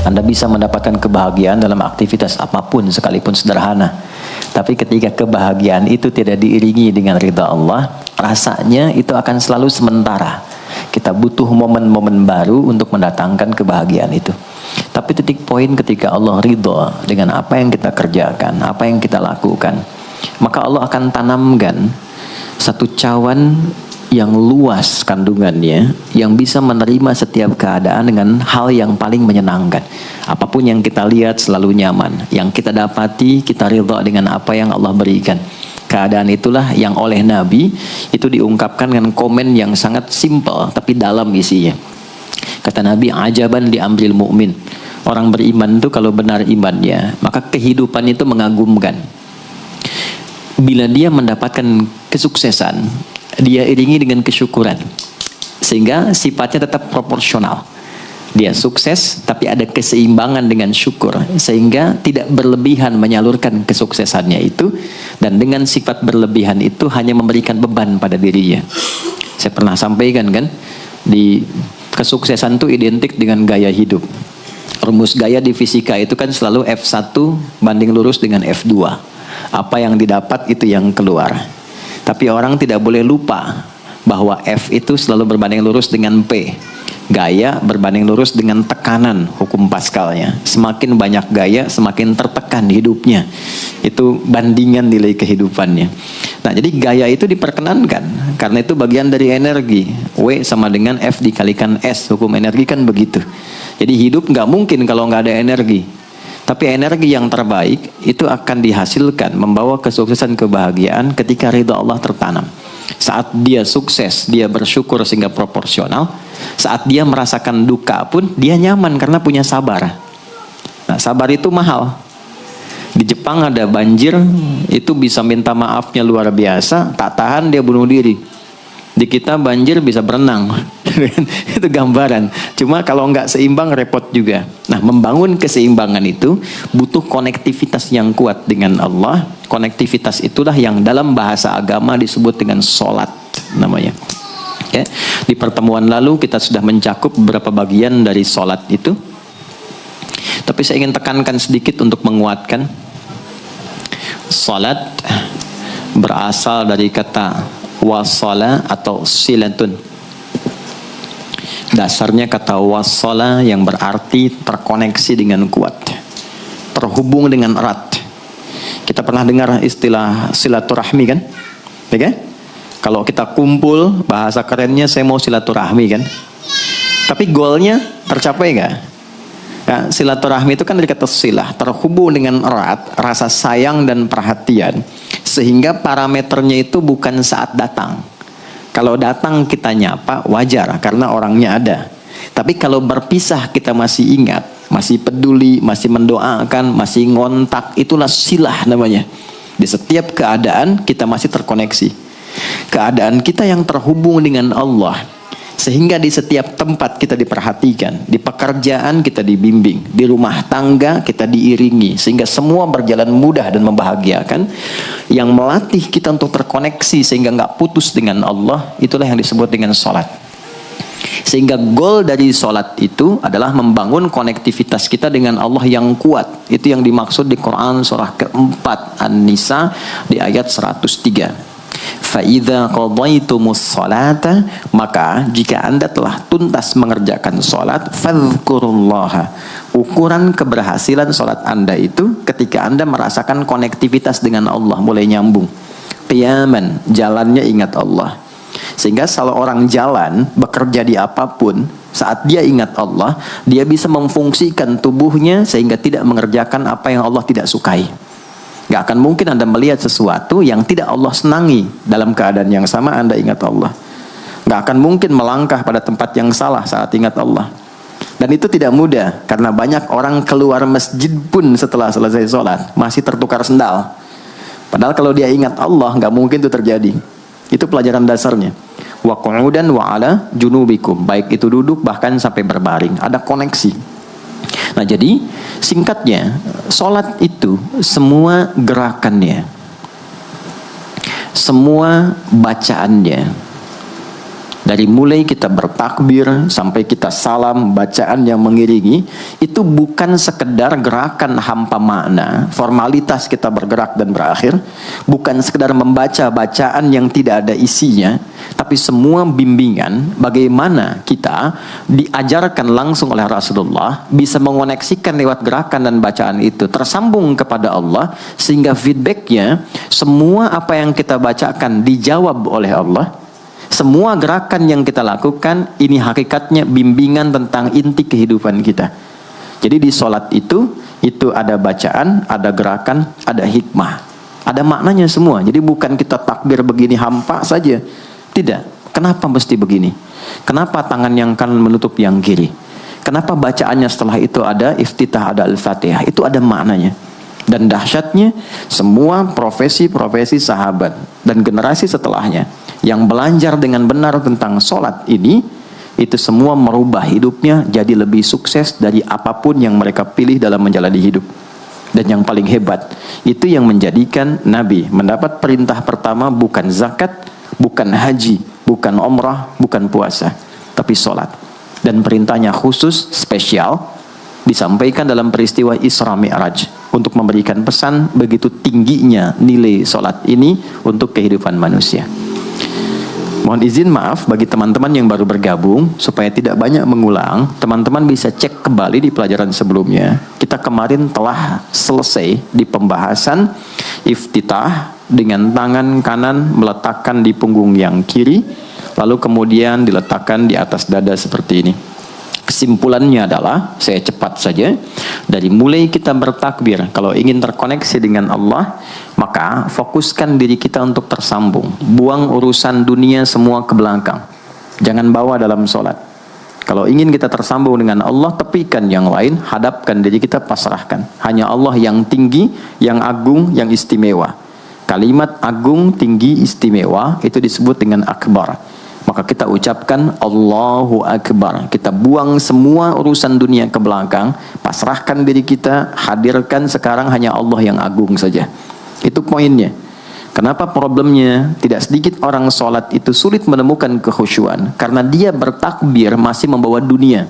Anda bisa mendapatkan kebahagiaan dalam aktivitas apapun sekalipun sederhana. Tapi ketika kebahagiaan itu tidak diiringi dengan ridha Allah, rasanya itu akan selalu sementara. Kita butuh momen-momen baru untuk mendatangkan kebahagiaan itu. Tapi titik poin ketika Allah ridha dengan apa yang kita kerjakan, apa yang kita lakukan, maka Allah akan tanamkan satu cawan yang luas kandungannya, yang bisa menerima setiap keadaan dengan hal yang paling menyenangkan. Apapun yang kita lihat selalu nyaman, yang kita dapati kita ridha dengan apa yang Allah berikan. Keadaan itulah yang oleh Nabi itu diungkapkan dengan komen yang sangat simpel tapi dalam isinya. Kata Nabi, ajaban di amril mu'min. Orang beriman itu kalau benar imannya, maka kehidupan itu mengagumkan. Bila dia mendapatkan kesuksesan, dia iringi dengan kesyukuran, sehingga sifatnya tetap proporsional. Dia sukses tapi ada keseimbangan dengan syukur, sehingga tidak berlebihan menyalurkan kesuksesannya itu, dan dengan sifat berlebihan itu hanya memberikan beban pada dirinya. Saya pernah sampaikan kan, di kesuksesan itu identik dengan gaya hidup. Rumus gaya di fisika itu kan selalu F1 banding lurus dengan F2. Apa yang didapat itu yang keluar. Tapi orang tidak boleh lupa bahwa F itu selalu berbanding lurus dengan P. Gaya berbanding lurus dengan tekanan, hukum Pascalnya. Semakin banyak gaya, semakin tertekan hidupnya. Itu bandingan nilai kehidupannya. Nah, jadi gaya itu diperkenankan, karena itu bagian dari energi. W sama dengan F dikalikan S, hukum energi kan begitu. Jadi hidup nggak mungkin kalau nggak ada energi. Tapi energi yang terbaik itu akan dihasilkan membawa kesuksesan kebahagiaan ketika ridha Allah tertanam. Saat dia sukses, dia bersyukur sehingga proporsional. Saat dia merasakan duka pun, dia nyaman karena punya sabar. Nah, sabar itu mahal. Di Jepang ada banjir, itu bisa minta maafnya luar biasa, tak tahan dia bunuh diri. Di kita banjir bisa berenang. Itu gambaran. Cuma kalau nggak seimbang repot juga. Nah, membangun keseimbangan itu butuh konektivitas yang kuat dengan Allah. Konektivitas itulah yang dalam bahasa agama disebut dengan sholat namanya. Ya. Di pertemuan lalu kita sudah mencakup beberapa bagian dari sholat itu. Tapi saya ingin tekankan sedikit untuk menguatkan. Sholat berasal dari kata wasala atau silatun. Dasarnya kata wasala yang berarti terkoneksi dengan kuat, terhubung dengan erat. Kita pernah dengar istilah silaturahmi kan? Ya kan? Kalau kita kumpul, bahasa kerennya saya mau silaturahmi kan? Tapi goalnya tercapai nggak? Nah, silaturahmi itu kan dari kata silah, terhubung dengan erat, rasa sayang dan perhatian. Sehingga parameternya itu bukan saat datang. Kalau datang kita nyapa, wajar karena orangnya ada. Tapi kalau berpisah kita masih ingat, masih peduli, masih mendoakan, masih ngontak, itulah silah namanya. Di setiap keadaan kita masih terkoneksi. Keadaan kita yang terhubung dengan Allah, sehingga di setiap tempat kita diperhatikan, di pekerjaan kita dibimbing, di rumah tangga kita diiringi, sehingga semua berjalan mudah dan membahagiakan. Yang melatih kita untuk terkoneksi sehingga nggak putus dengan Allah, itulah yang disebut dengan sholat. Sehingga goal dari sholat itu adalah membangun konektivitas kita dengan Allah yang kuat. Itu yang dimaksud di Quran surah keempat An-Nisa di ayat 103. فَإِذَا قَضَيْتُمُ الصَّلَاةَ, maka jika Anda telah tuntas mengerjakan sholat, فَاذْكُرُوا اللَّهَ. Ukuran keberhasilan sholat Anda itu ketika Anda merasakan konektivitas dengan Allah mulai nyambung. Qiyaman, jalannya ingat Allah. Sehingga kalau orang jalan, bekerja di apapun, saat dia ingat Allah, dia bisa memfungsikan tubuhnya sehingga tidak mengerjakan apa yang Allah tidak sukai. Gak akan mungkin Anda melihat sesuatu yang tidak Allah senangi dalam keadaan yang sama Anda ingat Allah. Gak akan mungkin melangkah pada tempat yang salah saat ingat Allah. Dan itu tidak mudah, karena banyak orang keluar masjid pun setelah selesai sholat masih tertukar sendal. Padahal kalau dia ingat Allah, gak mungkin itu terjadi. Itu pelajaran dasarnya. Wa qu'udan wa ala junubikum, baik itu duduk bahkan sampai berbaring, ada koneksi. Nah, jadi singkatnya, sholat itu semua gerakannya, semua bacaannya, Dari mulai kita bertakbir sampai kita salam, bacaan yang mengiringi, itu bukan sekedar gerakan hampa makna, formalitas kita bergerak dan berakhir, bukan sekedar membaca bacaan yang tidak ada isinya, tapi semua bimbingan bagaimana kita diajarkan langsung oleh Rasulullah, bisa mengoneksikan lewat gerakan dan bacaan itu, tersambung kepada Allah, sehingga feedbacknya, semua apa yang kita bacakan dijawab oleh Allah. Semua gerakan yang kita lakukan, ini hakikatnya bimbingan tentang inti kehidupan kita. Jadi di sholat itu ada bacaan, ada gerakan, ada hikmah. Ada maknanya semua. Jadi bukan kita takbir begini hampa saja. Tidak. Kenapa mesti begini? Kenapa tangan yang kanan menutup yang kiri? Kenapa bacaannya setelah itu ada iftitah, ada al-fatihah? Itu ada maknanya. Dan dahsyatnya, semua profesi-profesi sahabat dan generasi setelahnya yang belajar dengan benar tentang sholat ini, itu semua merubah hidupnya jadi lebih sukses dari apapun yang mereka pilih dalam menjalani hidup. Dan yang paling hebat, itu yang menjadikan Nabi mendapat perintah pertama bukan zakat, bukan haji, bukan umrah, bukan puasa, tapi sholat. Dan perintahnya khusus, spesial, disampaikan dalam peristiwa Isra Mi'raj untuk memberikan pesan begitu tingginya nilai sholat ini untuk kehidupan manusia. Mohon izin maaf bagi teman-teman yang baru bergabung, supaya tidak banyak mengulang, teman-teman bisa cek kembali di pelajaran sebelumnya. Kita kemarin telah selesai di pembahasan iftitah dengan tangan kanan meletakkan di punggung yang kiri, lalu kemudian diletakkan di atas dada seperti ini. Kesimpulannya adalah, saya cepat saja, dari mulai kita bertakbir, kalau ingin terkoneksi dengan Allah, maka fokuskan diri kita untuk tersambung. Buang urusan dunia semua ke belakang. Jangan bawa dalam sholat. Kalau ingin kita tersambung dengan Allah, tepikan yang lain, hadapkan diri kita, pasrahkan. Hanya Allah yang tinggi, yang agung, yang istimewa. Kalimat agung, tinggi, istimewa, itu disebut dengan akbar. Maka kita ucapkan Allahu Akbar. Kita buang semua urusan dunia ke belakang, pasrahkan diri kita, hadirkan sekarang hanya Allah yang agung saja. Itu poinnya. Kenapa problemnya? Tidak sedikit orang sholat itu sulit menemukan kekhusyuan, karena dia bertakbir masih membawa dunia.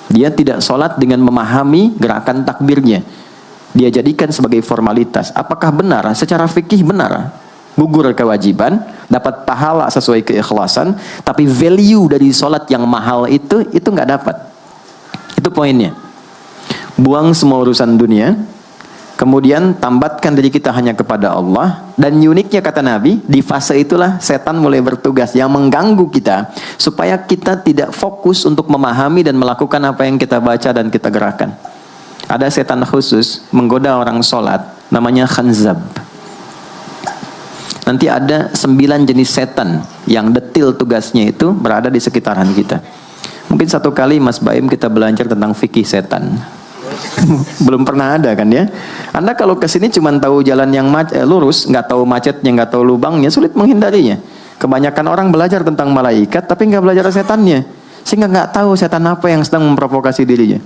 Dia tidak sholat dengan memahami gerakan takbirnya. Dia jadikan sebagai formalitas. Apakah benar? Secara fikih benar. Gugur kewajiban, dapat pahala sesuai keikhlasan, tapi value dari sholat yang mahal itu nggak dapat. Itu poinnya. Buang semua urusan dunia, kemudian tambatkan diri kita hanya kepada Allah. Dan uniknya kata Nabi, di fase itulah setan mulai bertugas yang mengganggu kita, supaya kita tidak fokus untuk memahami dan melakukan apa yang kita baca dan kita gerakan. Ada setan khusus menggoda orang sholat, namanya khanzab. Nanti ada 9 jenis setan yang detil tugasnya itu berada di sekitaran kita. Mungkin satu kali Mas Baim kita belajar tentang fikih setan. Belum pernah ada kan ya. Anda kalau kesini cuma tahu jalan yang lurus, nggak tahu macetnya, nggak tahu lubangnya, sulit menghindarinya. Kebanyakan orang belajar tentang malaikat tapi nggak belajar setannya, sehingga nggak tahu setan apa yang sedang memprovokasi dirinya.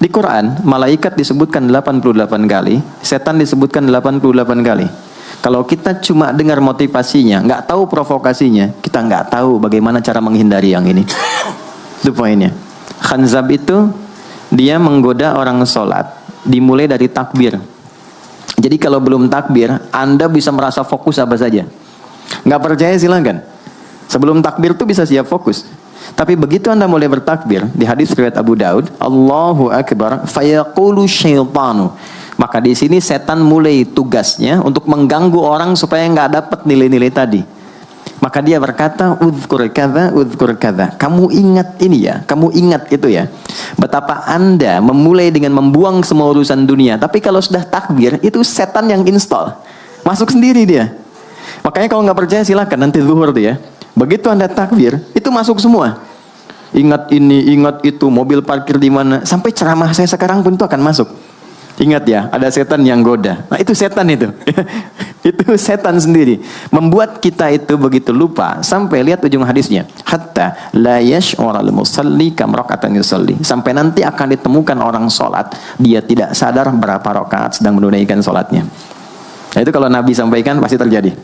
Di Quran, malaikat disebutkan 88 kali, setan disebutkan 88 kali. Kalau kita cuma dengar motivasinya, nggak tahu provokasinya, kita nggak tahu bagaimana cara menghindari yang ini. Itu poinnya. Khanzab itu dia menggoda orang sholat, dimulai dari takbir. Jadi kalau belum takbir, Anda bisa merasa fokus apa saja. Nggak percaya silakan. Sebelum takbir tuh bisa siap fokus. Tapi begitu Anda mulai bertakbir, di hadis riwayat Abu Daud, Allahu Akbar, fayaqulu syaitanu. Maka di sini setan mulai tugasnya untuk mengganggu orang supaya nggak dapat nilai-nilai tadi. Maka dia berkata, udzkur kadza. Kamu ingat ini ya, kamu ingat itu ya. Betapa Anda memulai dengan membuang semua urusan dunia. Tapi kalau sudah takbir, itu setan yang install. Masuk sendiri dia. Makanya kalau nggak percaya silakan nanti zuhur tuh ya. Begitu Anda takbir, itu masuk semua. Ingat ini, ingat itu, mobil parkir di mana. Sampai ceramah saya sekarang pun itu akan masuk. Ingat ya, ada setan yang goda. Nah itu setan itu. Itu setan sendiri. Membuat kita itu begitu lupa. Sampai lihat ujung hadisnya. Hatta la yash'ural musalli kam raka'atan yusalli. Sampai nanti akan ditemukan orang sholat, dia tidak sadar berapa rakaat sedang menunaikan sholatnya. Nah itu kalau Nabi sampaikan pasti terjadi.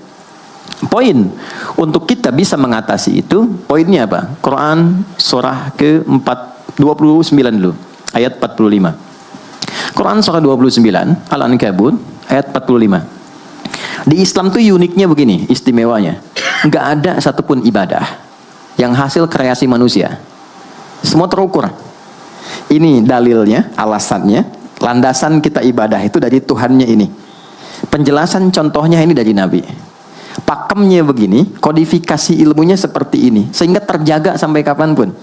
4 Poin untuk kita bisa mengatasi itu, poinnya apa? Quran surah ke-29 dulu, ayat 45. Quran surah 29, Al-Ankabut, ayat 45. Di Islam tuh uniknya begini, istimewanya. Nggak ada satupun ibadah yang hasil kreasi manusia. Semua terukur. Ini dalilnya, alasannya, landasan kita ibadah itu dari Tuhannya ini. Penjelasan contohnya ini dari Nabi. Pakemnya begini, kodifikasi ilmunya seperti ini, sehingga terjaga sampai kapanpun.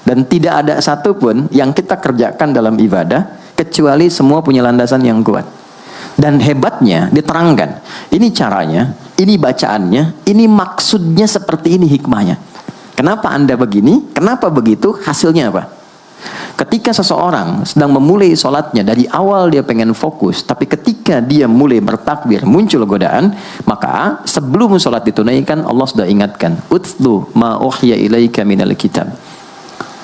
Dan tidak ada satupun yang kita kerjakan dalam ibadah, kecuali semua punya landasan yang kuat. Dan hebatnya diterangkan, ini caranya, ini bacaannya, ini maksudnya seperti ini hikmahnya. Kenapa Anda begini? Kenapa begitu? Hasilnya apa? Ketika seseorang sedang memulai sholatnya, dari awal dia pengen fokus, tapi ketika dia mulai bertakbir, muncul godaan, maka sebelum sholat ditunaikan, Allah sudah ingatkan, utlu ma uhya ilaika minal kitab.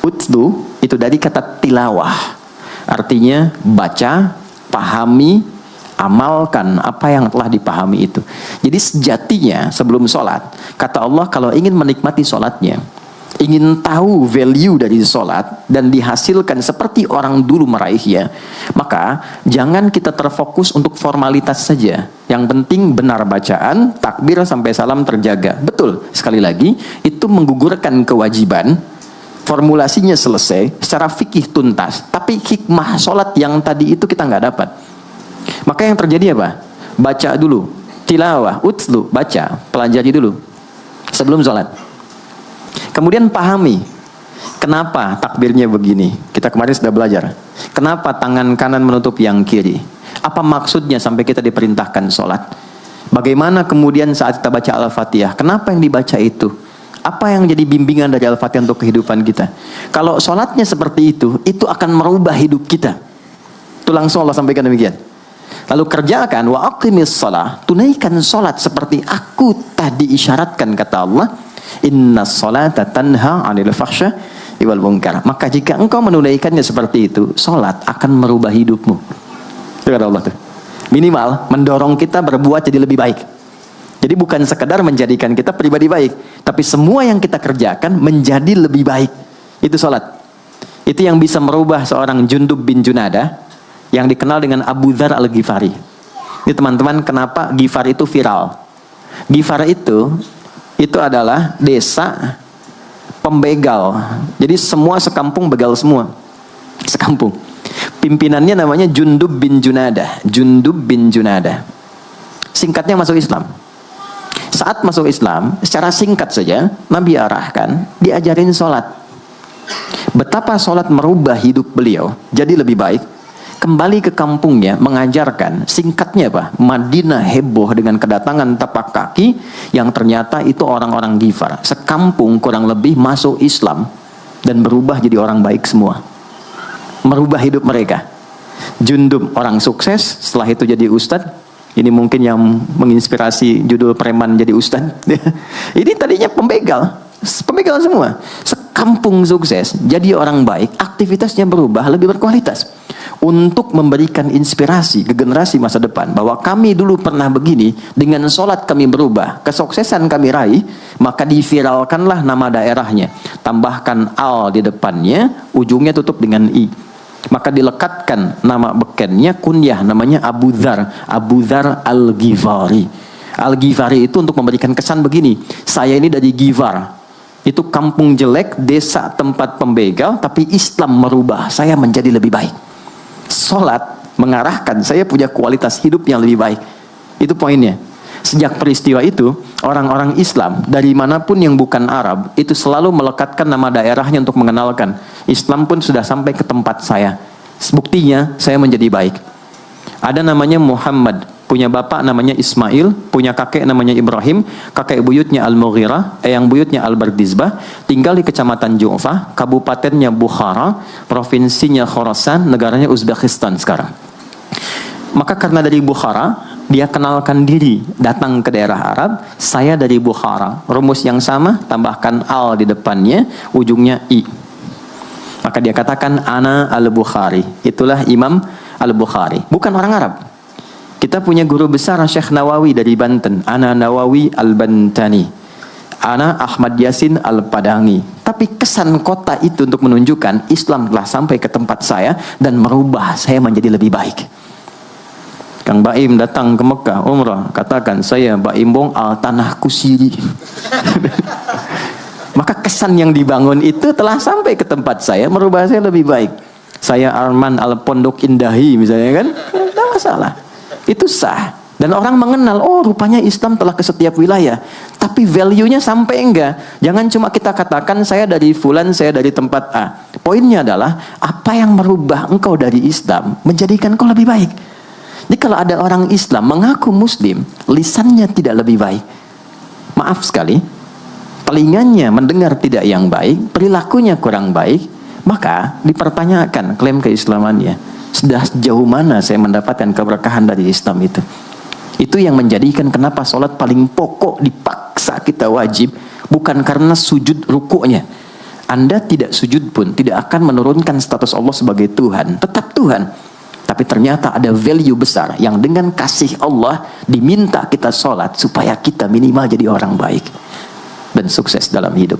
Utlu itu dari kata tilawah, artinya baca, pahami, amalkan apa yang telah dipahami itu. Jadi sejatinya sebelum sholat, kata Allah, kalau ingin menikmati sholatnya, ingin tahu value dari sholat dan dihasilkan seperti orang dulu meraihnya, maka jangan kita terfokus untuk formalitas saja. Yang penting benar bacaan, takbir sampai salam terjaga. Betul, sekali lagi, itu menggugurkan kewajiban. Formulasinya selesai, secara fikih tuntas, tapi hikmah sholat yang tadi itu kita nggak dapat. Maka yang terjadi apa? Baca dulu, tilawah, utlu, baca, pelajari dulu sebelum sholat. Kemudian pahami, kenapa takbirnya begini? Kita kemarin sudah belajar. Kenapa tangan kanan menutup yang kiri? Apa maksudnya sampai kita diperintahkan sholat? Bagaimana kemudian saat kita baca Al-Fatihah? Kenapa yang dibaca itu? Apa yang jadi bimbingan dari Al-Fatihah untuk kehidupan kita? Kalau sholatnya seperti itu akan merubah hidup kita. Itu langsung Allah sampaikan demikian. Lalu kerjakan, wa aqimis shalah, tunaikan sholat seperti aku tadi isyaratkan, kata Allah, inna sholata tanha 'anil fahsya wal munkar. Maka jika engkau menunaikannya seperti itu, sholat akan merubah hidupmu. Itu kata Allah tuh. Minimal mendorong kita berbuat jadi lebih baik. Jadi bukan sekedar menjadikan kita pribadi baik, tapi semua yang kita kerjakan menjadi lebih baik. Itu sholat. Itu yang bisa merubah seorang Jundub bin Junadah yang dikenal dengan Abu Dzar Al-Ghifari. Ini teman-teman, kenapa Ghifar itu viral? Ghifar itu adalah desa pembegal. Jadi semua sekampung begal semua. Sekampung. Pimpinannya namanya Jundub bin Junadah. Jundub bin Junadah. Singkatnya masuk Islam. Saat masuk Islam, secara singkat saja, Nabi arahkan, diajarin sholat. Betapa sholat merubah hidup beliau, jadi lebih baik. Kembali ke kampungnya, mengajarkan, singkatnya apa? Madinah heboh dengan kedatangan tapak kaki, yang ternyata itu orang-orang Ghifar. Sekampung kurang lebih masuk Islam, dan berubah jadi orang baik semua. Merubah hidup mereka. Jundub orang sukses, setelah itu jadi ustadz. Ini mungkin yang menginspirasi judul preman jadi ustadz. Ini tadinya pembegal semua. Sekampung sukses, jadi orang baik, aktivitasnya berubah, lebih berkualitas. Untuk memberikan inspirasi ke generasi masa depan, bahwa kami dulu pernah begini, dengan sholat kami berubah, kesuksesan kami raih, maka diviralkanlah nama daerahnya. Tambahkan al di depannya, ujungnya tutup dengan i. Maka dilekatkan nama bekennya, kunyah, namanya Abu Dzar. Abu Dzar Al-Ghifari. Al-Ghifari itu untuk memberikan kesan begini, saya ini dari Ghifar. Itu kampung jelek, desa tempat pembegal, tapi Islam merubah saya menjadi lebih baik. Sholat mengarahkan saya punya kualitas hidup yang lebih baik. Itu poinnya. Sejak peristiwa itu, orang-orang Islam dari manapun yang bukan Arab itu selalu melekatkan nama daerahnya untuk mengenalkan. Islam pun sudah sampai ke tempat saya. Buktinya saya menjadi baik. Ada namanya Muhammad, punya bapak namanya Ismail, punya kakek namanya Ibrahim, kakek buyutnya Al-Mughirah, yang buyutnya Al-Bardizbah, tinggal di kecamatan Ju'fah, kabupatennya Bukhara, provinsinya Khorasan, negaranya Uzbekistan sekarang. Maka karena dari Bukhara, dia kenalkan diri, datang ke daerah Arab, saya dari Bukhara. Rumus yang sama, tambahkan al di depannya, ujungnya i. Maka dia katakan, ana al-Bukhari. Itulah Imam al-Bukhari. Bukan orang Arab. Kita punya guru besar Syekh Nawawi dari Banten, Ana Nawawi Al-Bantani, Ana Ahmad Yasin Al-Padangi. Tapi kesan kota itu untuk menunjukkan Islam telah sampai ke tempat saya dan merubah saya menjadi lebih baik. Kang Baim datang ke Mekah umrah, katakan saya Baim Bong al tanah kusiri. Maka kesan yang dibangun itu telah sampai ke tempat saya, merubah saya lebih baik. Saya Arman al Pondok Indahi misalnya kan, tidak masalah. Itu sah. Dan orang mengenal, oh rupanya Islam telah ke setiap wilayah. Tapi value-nya sampai enggak. Jangan cuma kita katakan saya dari fulan, saya dari tempat A. Poinnya adalah, apa yang merubah engkau dari Islam menjadikan engkau lebih baik. Jadi kalau ada orang Islam mengaku Muslim, lisannya tidak lebih baik, maaf sekali, telinganya mendengar tidak yang baik, perilakunya kurang baik, maka dipertanyakan klaim keislamannya. Sudah sejauh mana saya mendapatkan keberkahan dari Islam itu? Itu yang menjadikan kenapa sholat paling pokok dipaksa kita wajib, bukan karena sujud rukuknya. Anda tidak sujud pun tidak akan menurunkan status Allah sebagai Tuhan, tetap Tuhan. Tapi ternyata ada value besar yang dengan kasih Allah diminta kita sholat supaya kita minimal jadi orang baik dan sukses dalam hidup.